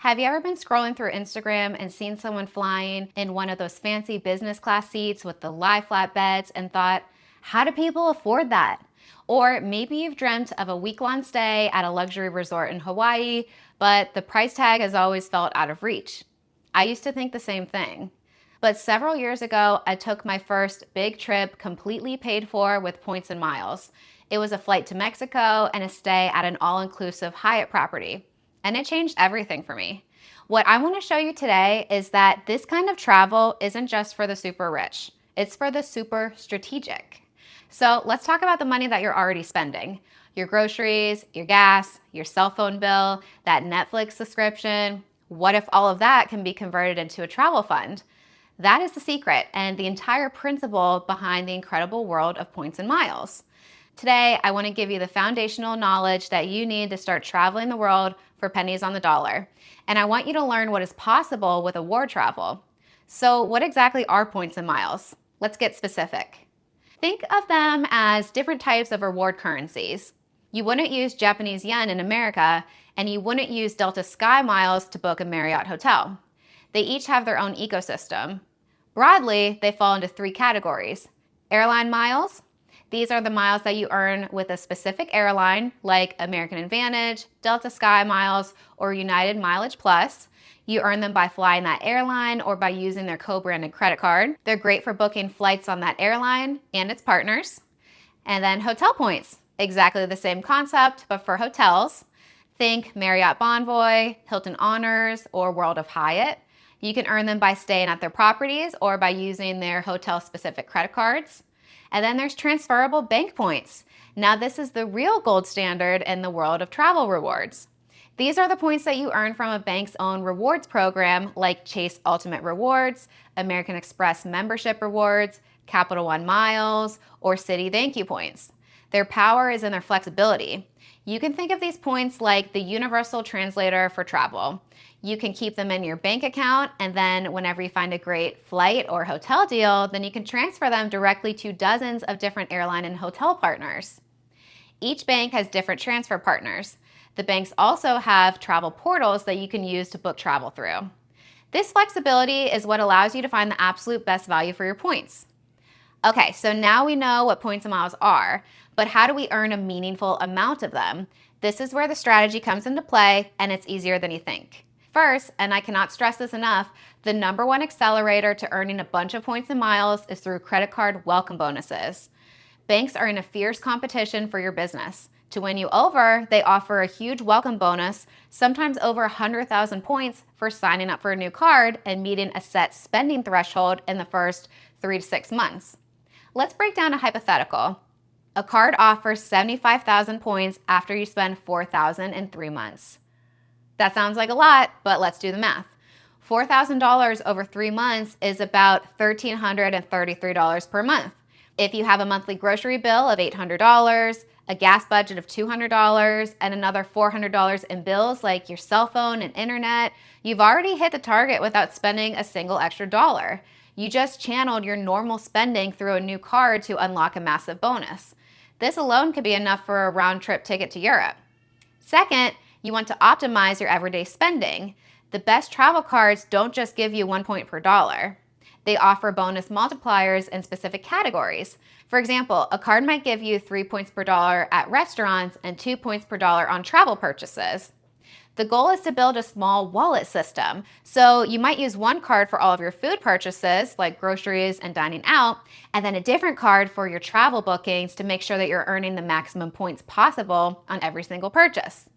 Have you ever been scrolling through Instagram and seen someone flying in one of those fancy business class seats with the lie flat beds and thought, how do people afford that? Or maybe you've dreamt of a week-long stay at a luxury resort in Hawaii, but the price tag has always felt out of reach. I used to think the same thing. But several years ago, I took my first big trip completely paid for with points and miles. It was a flight to Mexico and a stay at an all-inclusive Hyatt property. And it changed everything for me. What I want to show you today is that this kind of travel isn't just for the super rich, it's for the super strategic. So let's talk about the money that you're already spending. Your groceries, your gas, your cell phone bill, that Netflix subscription. What if all of that can be converted into a travel fund? That is the secret and the entire principle behind the incredible world of points and miles. Today, I want to give you the foundational knowledge that you need to start traveling the world for pennies on the dollar. And I want you to learn what is possible with award travel. So, what exactly are points and miles? Let's get specific. Think of them as different types of reward currencies. You wouldn't use Japanese yen in America, and you wouldn't use Delta Sky Miles to book a Marriott hotel. They each have their own ecosystem. Broadly, they fall into three categories. Airline miles. These are the miles that you earn with a specific airline like American Advantage, Delta Sky Miles, or United Mileage Plus. You earn them by flying that airline or by using their co-branded credit card. They're great for booking flights on that airline and its partners. And then hotel points, exactly the same concept, but for hotels. Think Marriott Bonvoy, Hilton Honors, or World of Hyatt. You can earn them by staying at their properties or by using their hotel-specific credit cards. And then there's transferable bank points. Now this is the real gold standard in the world of travel rewards. These are the points that you earn from a bank's own rewards program like Chase Ultimate Rewards, American Express Membership Rewards, Capital One Miles, or Citi Thank You Points. Their power is in their flexibility. You can think of these points like the universal translator for travel. You can keep them in your bank account, and then whenever you find a great flight or hotel deal, then you can transfer them directly to dozens of different airline and hotel partners. Each bank has different transfer partners. The banks also have travel portals that you can use to book travel through. This flexibility is what allows you to find the absolute best value for your points. Okay, so now we know what points and miles are, but how do we earn a meaningful amount of them? This is where the strategy comes into play, and it's easier than you think. First, and I cannot stress this enough, the number one accelerator to earning a bunch of points and miles is through credit card welcome bonuses. Banks are in a fierce competition for your business. To win you over, they offer a huge welcome bonus, sometimes over 100,000 points for signing up for a new card and meeting a set spending threshold in the first 3 to 6 months. Let's break down a hypothetical. A card offers 75,000 points after you spend 4,000 in 3 months. That sounds like a lot, but let's do the math. $4,000 over 3 months is about $1,333 per month. If you have a monthly grocery bill of $800, a gas budget of $200, and another $400 in bills like your cell phone and internet, you've already hit the target without spending a single extra dollar. You just channeled your normal spending through a new card to unlock a massive bonus. This alone could be enough for a round-trip ticket to Europe. Second, you want to optimize your everyday spending. The best travel cards don't just give you 1 point per dollar. They offer bonus multipliers in specific categories. For example, a card might give you 3 points per dollar at restaurants and 2 points per dollar on travel purchases. The goal is to build a small wallet system. So you might use one card for all of your food purchases, like groceries and dining out, and then a different card for your travel bookings to make sure that you're earning the maximum points possible on every single purchase.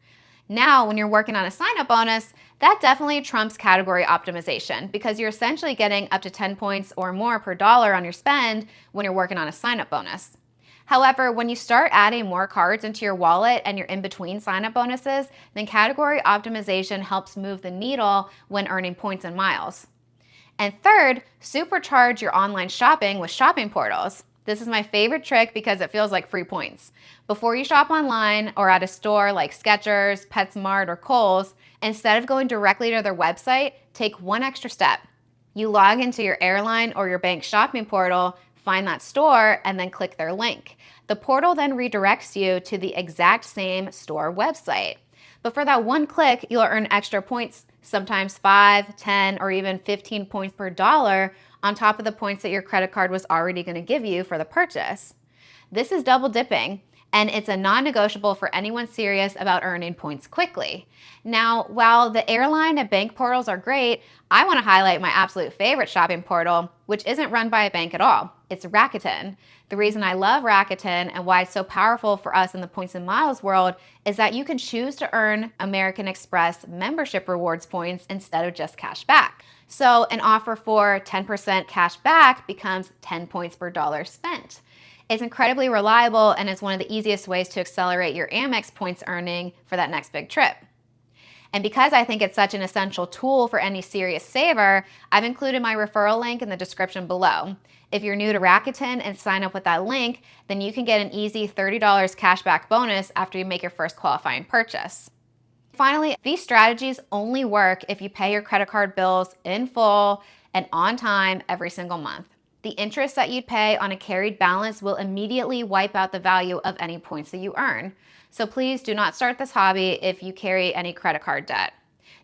Now, when you're working on a sign-up bonus, that definitely trumps category optimization because you're essentially getting up to 10 points or more per dollar on your spend when you're working on a sign-up bonus. However, when you start adding more cards into your wallet and you're in between sign-up bonuses, then category optimization helps move the needle when earning points and miles. And third, supercharge your online shopping with shopping portals. This is my favorite trick because it feels like free points. Before you shop online or at a store like Skechers, PetSmart, or Kohl's, instead of going directly to their website, take one extra step. You log into your airline or your bank shopping portal, find that store, and then click their link. The portal then redirects you to the exact same store website. But for that one click, you'll earn extra points, sometimes 5, 10, or even 15 points per dollar on top of the points that your credit card was already going to give you for the purchase. This is double dipping, and it's a non-negotiable for anyone serious about earning points quickly. Now, while the airline and bank portals are great, I want to highlight my absolute favorite shopping portal, which isn't run by a bank at all. It's Rakuten. The reason I love Rakuten and why it's so powerful for us in the points and miles world is that you can choose to earn American Express membership rewards points instead of just cash back. So an offer for 10% cash back becomes 10 points per dollar spent. It's incredibly reliable and is one of the easiest ways to accelerate your Amex points earning for that next big trip. And because I think it's such an essential tool for any serious saver, I've included my referral link in the description below. If you're new to Rakuten and sign up with that link, then you can get an easy $30 cashback bonus after you make your first qualifying purchase. Finally, these strategies only work if you pay your credit card bills in full and on time every single month. The interest that you'd pay on a carried balance will immediately wipe out the value of any points that you earn. So please do not start this hobby if you carry any credit card debt.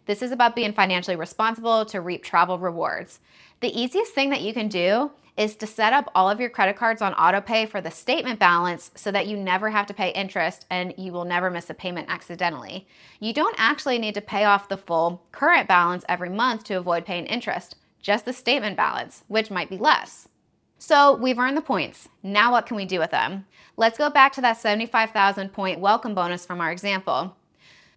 This is about being financially responsible to reap travel rewards. The easiest thing that you can do is to set up all of your credit cards on autopay for the statement balance so that you never have to pay interest and you will never miss a payment accidentally. You don't actually need to pay off the full current balance every month to avoid paying interest, just the statement balance, which might be less. So we've earned the points. Now what can we do with them? Let's go back to that 75,000 point welcome bonus from our example.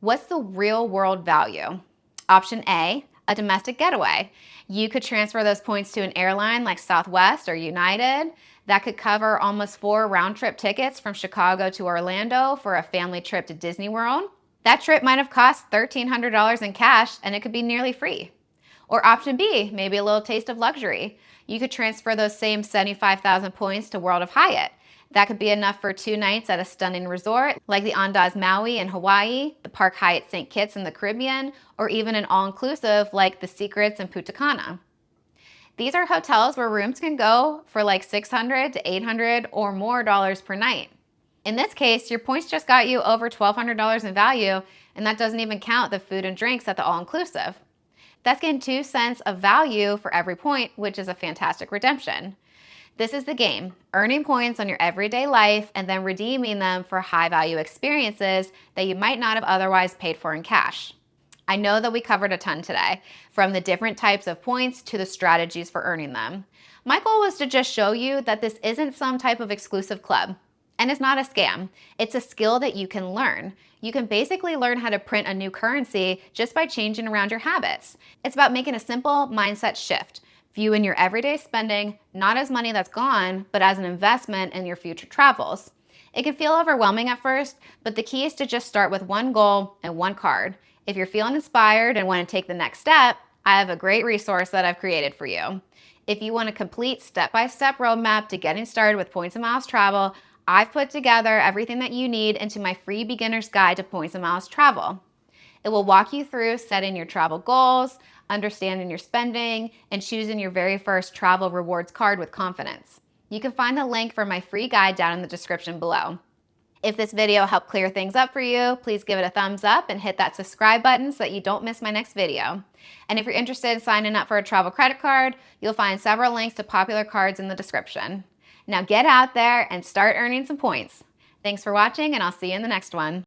What's the real world value? Option A, a domestic getaway. You could transfer those points to an airline like Southwest or United. That could cover almost 4 round trip tickets from Chicago to Orlando for a family trip to Disney World. That trip might have cost $1,300 in cash and it could be nearly free. Or option B, maybe a little taste of luxury. You could transfer those same 75,000 points to World of Hyatt. That could be enough for 2 nights at a stunning resort like the Andaz Maui in Hawaii, the Park Hyatt St. Kitts in the Caribbean, or even an all-inclusive like the Secrets in Punta Cana. These are hotels where rooms can go for like $600 to $800 or more dollars per night. In this case, your points just got you over $1,200 in value, and that doesn't even count the food and drinks at the all-inclusive. That's getting 2 cents of value for every point, which is a fantastic redemption. This is the game, earning points on your everyday life and then redeeming them for high-value experiences that you might not have otherwise paid for in cash. I know that we covered a ton today, from the different types of points to the strategies for earning them. My goal was to just show you that this isn't some type of exclusive club. And it's not a scam. It's a skill that you can learn. You can basically learn how to print a new currency just by changing around your habits. It's about making a simple mindset shift, viewing your everyday spending not as money that's gone, but as an investment in your future travels. It can feel overwhelming at first, but the key is to just start with one goal and one card. If you're feeling inspired and want to take the next step, I have a great resource that I've created for you. If you want a complete step-by-step roadmap to getting started with Points and Miles travel, I've put together everything that you need into my free beginner's guide to Points and Miles travel. It will walk you through setting your travel goals, understanding your spending, and choosing your very first travel rewards card with confidence. You can find the link for my free guide down in the description below. If this video helped clear things up for you, please give it a thumbs up and hit that subscribe button so that you don't miss my next video. And if you're interested in signing up for a travel credit card, you'll find several links to popular cards in the description. Now get out there and start earning some points. Thanks for watching, and I'll see you in the next one.